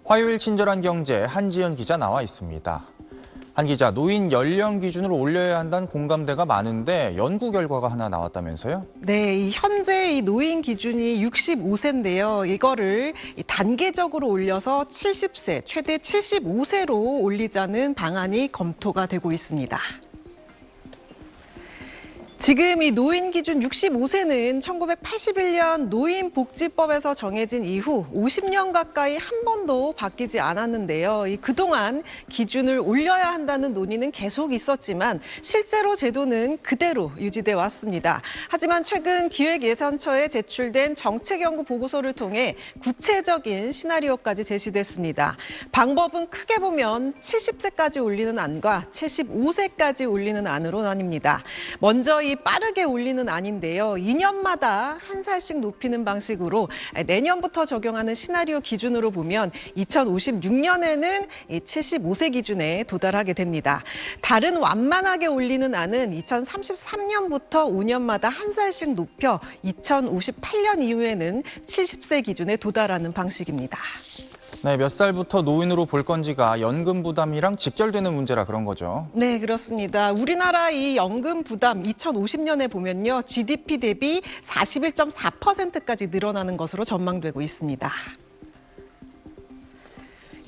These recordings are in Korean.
화요일 친절한 경제 한지연 기자 나와 있습니다. 한 기자, 노인 연령 기준을 올려야 한다는 공감대가 많은데 연구 결과가 하나 나왔다면서요? 네, 현재 이 노인 기준이 65세인데요. 이거를 단계적으로 올려서 70세, 최대 75세로 올리자는 방안이 검토가 되고 있습니다. 지금 이 노인 기준 65세는 1981년 노인복지법에서 정해진 이후 50년 가까이 한 번도 바뀌지 않았는데요. 그동안 기준을 올려야 한다는 논의는 계속 있었지만 실제로 제도는 그대로 유지돼 왔습니다. 하지만 최근 기획예산처에 제출된 정책연구 보고서를 통해 구체적인 시나리오까지 제시됐습니다. 방법은 크게 보면 70세까지 올리는 안과 75세까지 올리는 안으로 나뉩니다. 먼저 이 빠르게 올리는 안인데요. 2년마다 한 살씩 높이는 방식으로 내년부터 적용하는 시나리오 기준으로 보면 2056년에는 75세 기준에 도달하게 됩니다. 다른 완만하게 올리는 안은 2033년부터 5년마다 한 살씩 높여 2058년 이후에는 70세 기준에 도달하는 방식입니다. 네, 몇 살부터 노인으로 볼 건지가 연금 부담이랑 직결되는 문제라 그런 거죠. 네, 그렇습니다. 우리나라 이 연금 부담 2050년에 보면요. GDP 대비 41.4%까지 늘어나는 것으로 전망되고 있습니다.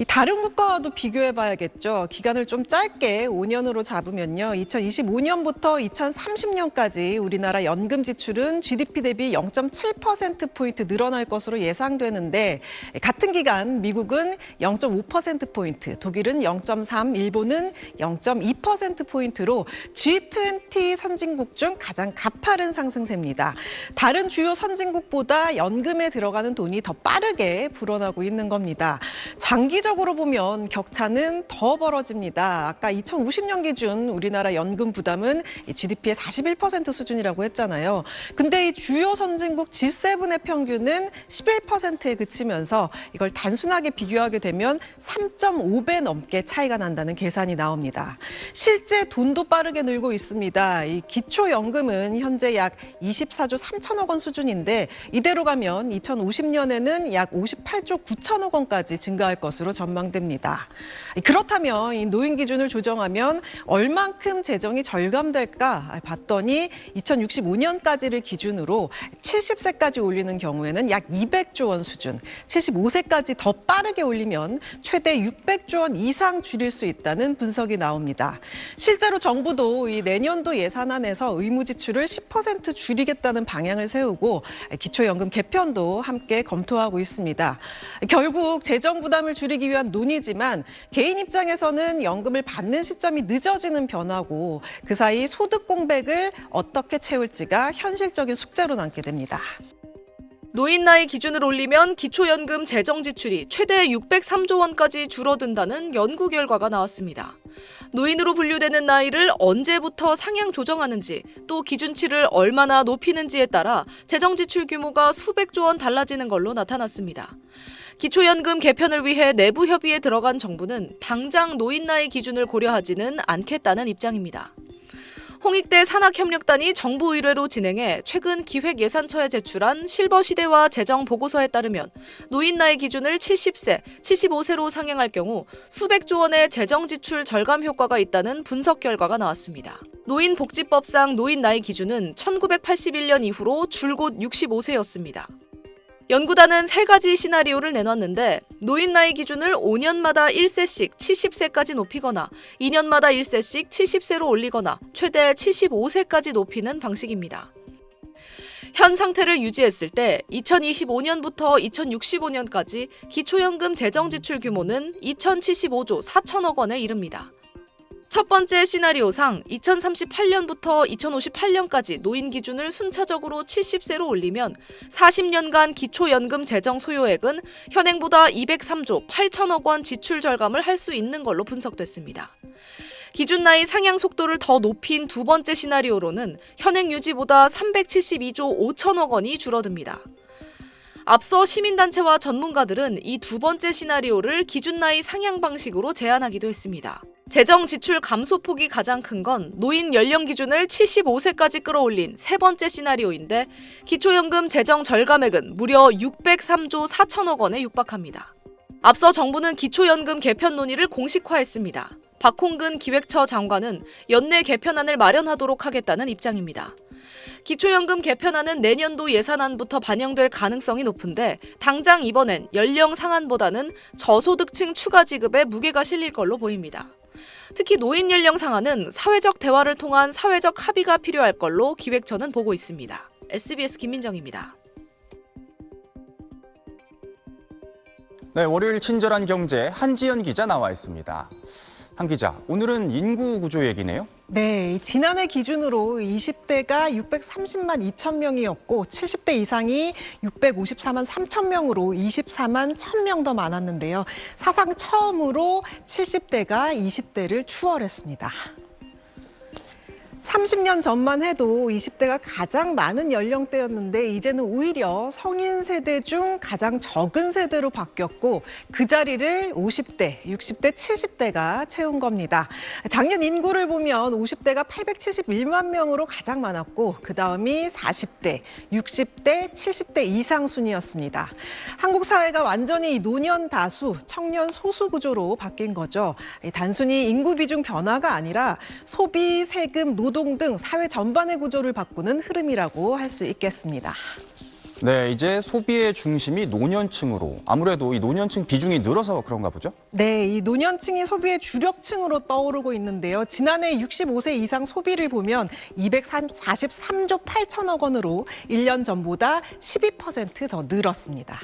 이 다른 국가와도 비교해 봐야겠죠. 기간을 좀 짧게 5년으로 잡으면요. 2025년부터 2030년까지 우리나라 연금 지출은 GDP 대비 0.7%포인트 늘어날 것으로 예상되는데 같은 기간 미국은 0.5%포인트, 독일은 0.3, 일본은 0.2%포인트로 G20 선진국 중 가장 가파른 상승세입니다. 다른 주요 선진국보다 연금에 들어가는 돈이 더 빠르게 불어나고 있는 겁니다. 장기적으로 보면 격차는 더 벌어집니다. 아까 2050년 기준 우리나라 연금 부담은 GDP의 41% 수준이라고 했잖아요. 근데 이 주요 선진국 G7의 평균은 11%에 그치면서 이걸 단순하게 비교하게 되면 3.5배 넘게 차이가 난다는 계산이 나옵니다. 실제 돈도 빠르게 늘고 있습니다. 이 기초연금은 현재 약 24조 3천억 원 수준인데 이대로 가면 2050년에는 약 58조 9천억 원까지 증가할 것으로 전망됩니다. 그렇다면 이 노인 기준을 조정하면 얼만큼 재정이 절감될까 봤더니 2065년까지를 기준으로 70세까지 올리는 경우에는 약 200조 원 수준, 75세까지 더 빠르게 올리면 최대 600조 원 이상 줄일 수 있다는 분석이 나옵니다. 실제로 정부도 이 내년도 예산안에서 의무 지출을 10% 줄이겠다는 방향을 세우고 기초연금 개편도 함께 검토하고 있습니다. 결국 재정 부담을 줄이기 위한 논의지만 개인 입장에서는 연금을 받는 시점이 늦어지는 변화고 그 사이 소득 공백을 어떻게 채울지가 현실적인 숙제로 남게 됩니다. 노인 나이 기준을 올리면 기초연금 재정 지출이 최대 603조 원까지 줄어든다는 연구 결과가 나왔습니다. 노인으로 분류되는 나이를 언제부터 상향 조정하는지 또 기준치를 얼마나 높이는지에 따라 재정 지출 규모가 수백조 원 달라지는 걸로 나타났습니다. 기초연금 개편을 위해 내부 협의에 들어간 정부는 당장 노인 나이 기준을 고려하지는 않겠다는 입장입니다. 홍익대 산학협력단이 정부 의뢰로 진행해 최근 기획예산처에 제출한 실버시대화 재정 보고서에 따르면 노인 나이 기준을 70세, 75세로 상향할 경우 수백조 원의 재정 지출 절감 효과가 있다는 분석 결과가 나왔습니다. 노인복지법상 노인 나이 기준은 1981년 이후로 줄곧 65세였습니다. 연구단은 3가지 시나리오를 내놨는데 노인 나이 기준을 5년마다 1세씩 70세까지 높이거나 2년마다 1세씩 70세로 올리거나 최대 75세까지 높이는 방식입니다. 현 상태를 유지했을 때 2025년부터 2065년까지 기초연금 재정 지출 규모는 2,075조 4천억 원에 이릅니다. 첫 번째 시나리오상 2038년부터 2058년까지 노인 기준을 순차적으로 70세로 올리면 40년간 기초연금 재정 소요액은 현행보다 203조 8천억 원 지출 절감을 할 수 있는 걸로 분석됐습니다. 기준 나이 상향 속도를 더 높인 두 번째 시나리오로는 현행 유지보다 372조 5천억 원이 줄어듭니다. 앞서 시민단체와 전문가들은 이 두 번째 시나리오를 기준 나이 상향 방식으로 제안하기도 했습니다. 재정 지출 감소폭이 가장 큰 건 노인 연령 기준을 75세까지 끌어올린 세 번째 시나리오인데 기초연금 재정 절감액은 무려 603조 4천억 원에 육박합니다. 앞서 정부는 기초연금 개편 논의를 공식화했습니다. 박홍근 기획처 장관은 연내 개편안을 마련하도록 하겠다는 입장입니다. 기초연금 개편안은 내년도 예산안부터 반영될 가능성이 높은데 당장 이번엔 연령 상한보다는 저소득층 추가 지급에 무게가 실릴 걸로 보입니다. 특히 노인 연령 상한은 사회적 대화를 통한 사회적 합의가 필요할 걸로 기획처는 보고 있습니다. SBS 김민정입니다. 네, 월요일 친절한 경제 한지연 기자 나와 있습니다. 한 기자, 오늘은 인구 구조 얘기네요. 네, 지난해 기준으로 20대가 630만 2천 명이었고 70대 이상이 654만 3천 명으로 24만 1천 명 더 많았는데요. 사상 처음으로 70대가 20대를 추월했습니다. 30년 전만 해도 20대가 가장 많은 연령대였는데 이제는 오히려 성인 세대 중 가장 적은 세대로 바뀌었고 그 자리를 50대, 60대, 70대가 채운 겁니다. 작년 인구를 보면 50대가 871만 명으로 가장 많았고 그 다음이 40대, 60대, 70대 이상 순이었습니다. 한국 사회가 완전히 노년 다수, 청년 소수 구조로 바뀐 거죠. 단순히 인구 비중 변화가 아니라 소비, 세금, 노동 등 사회 전반의 구조를 바꾸는 흐름이라고 할 수 있겠습니다. 네, 이제 소비의 중심이 노년층으로, 아무래도 이 노년층 비중이 늘어서 그런가 보죠? 네, 이 노년층이 소비의 주력층으로 떠오르고 있는데요. 지난해 65세 이상 소비를 보면 243조 8천억 원으로 1년 전보다 12% 더 늘었습니다.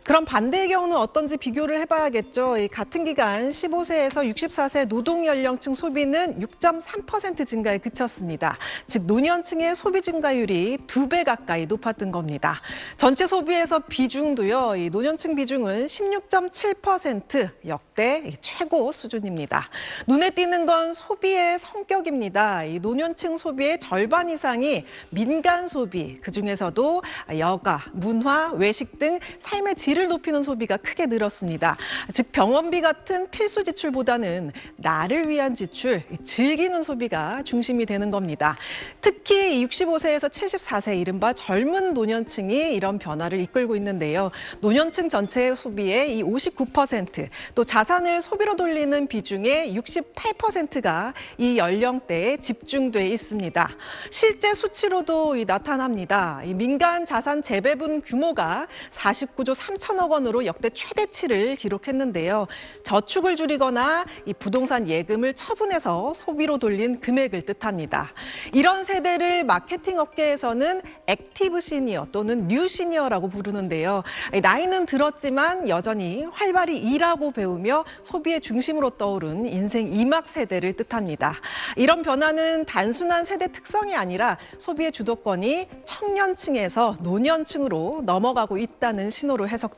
그럼 반대의 경우는 어떤지 비교를 해봐야겠죠. 같은 기간 15세에서 64세 노동 연령층 소비는 6.3% 증가에 그쳤습니다. 즉 노년층의 소비 증가율이 2배 가까이 높았던 겁니다. 전체 소비에서 비중도요. 이 노년층 비중은 16.7% 역대 최고 수준입니다. 눈에 띄는 건 소비의 성격입니다. 이 노년층 소비의 절반 이상이 민간 소비, 그중에서도 여가, 문화, 외식 등 삶의 질을 높이는 소비가 크게 늘었습니다. 즉 병원비 같은 필수 지출보다는 나를 위한 지출, 즐기는 소비가 중심이 되는 겁니다. 특히 65세에서 74세 이른바 젊은 노년층이 이런 변화를 이끌고 있는데요. 노년층 전체의 소비의 이 59%, 또 자산을 소비로 돌리는 비중의 68%가 이 연령대에 집중돼 있습니다. 실제 수치로도 나타납니다. 이 민간 자산 재배분 규모가 49조 3천억 원으로 역대 최대치를 기록했는데요. 저축을 줄이거나 이 부동산 예금을 처분해서 소비로 돌린 금액을 뜻합니다. 이런 세대를 마케팅 업계에서는 액티브 시니어 또는 뉴 시니어라고 부르는데요. 나이는 들었지만 여전히 활발히 일하고 배우며 소비의 중심으로 떠오른 인생 2막 세대를 뜻합니다. 이런 변화는 단순한 세대 특성이 아니라 소비의 주도권이 청년층에서 노년층으로 넘어가고 있다는 신호로 해석됩니다.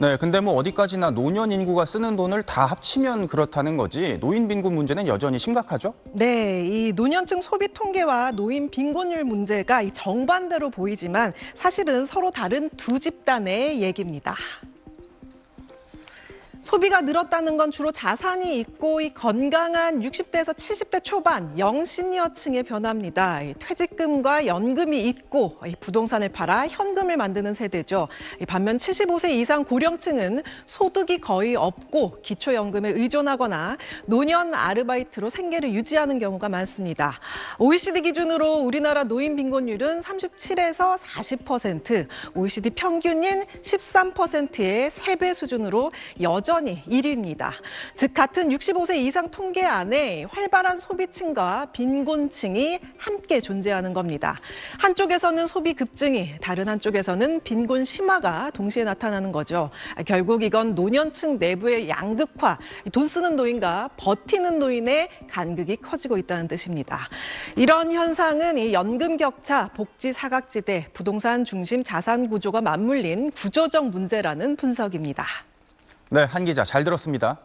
네, 근데 뭐 어디까지나 노년 인구가 쓰는 돈을 다 합치면 그렇다는 거지 노인 빈곤 문제는 여전히 심각하죠? 네, 이 노년층 소비 통계와 노인 빈곤율 문제가 이 정반대로 보이지만 사실은 서로 다른 두 집단의 얘기입니다. 소비가 늘었다는 건 주로 자산이 있고 이 건강한 60대에서 70대 초반 영시니어층의 변화입니다. 퇴직금과 연금이 있고 부동산을 팔아 현금을 만드는 세대죠. 반면 75세 이상 고령층은 소득이 거의 없고 기초연금에 의존하거나 노년 아르바이트로 생계를 유지하는 경우가 많습니다. OECD 기준으로 우리나라 노인 빈곤율은 37에서 40%, OECD 평균인 13%의 3배 수준으로 여전히 1위입니다. 즉 같은 65세 이상 통계 안에 활발한 소비층과 빈곤층이 함께 존재하는 겁니다. 한쪽에서는 소비 급증이, 다른 한쪽에서는 빈곤 심화가 동시에 나타나는 거죠. 결국 이건 노년층 내부의 양극화, 돈 쓰는 노인과 버티는 노인의 간극이 커지고 있다는 뜻입니다. 이런 현상은 이 연금 격차, 복지 사각지대, 부동산 중심 자산 구조가 맞물린 구조적 문제라는 분석입니다. 네, 한 기자 잘 들었습니다.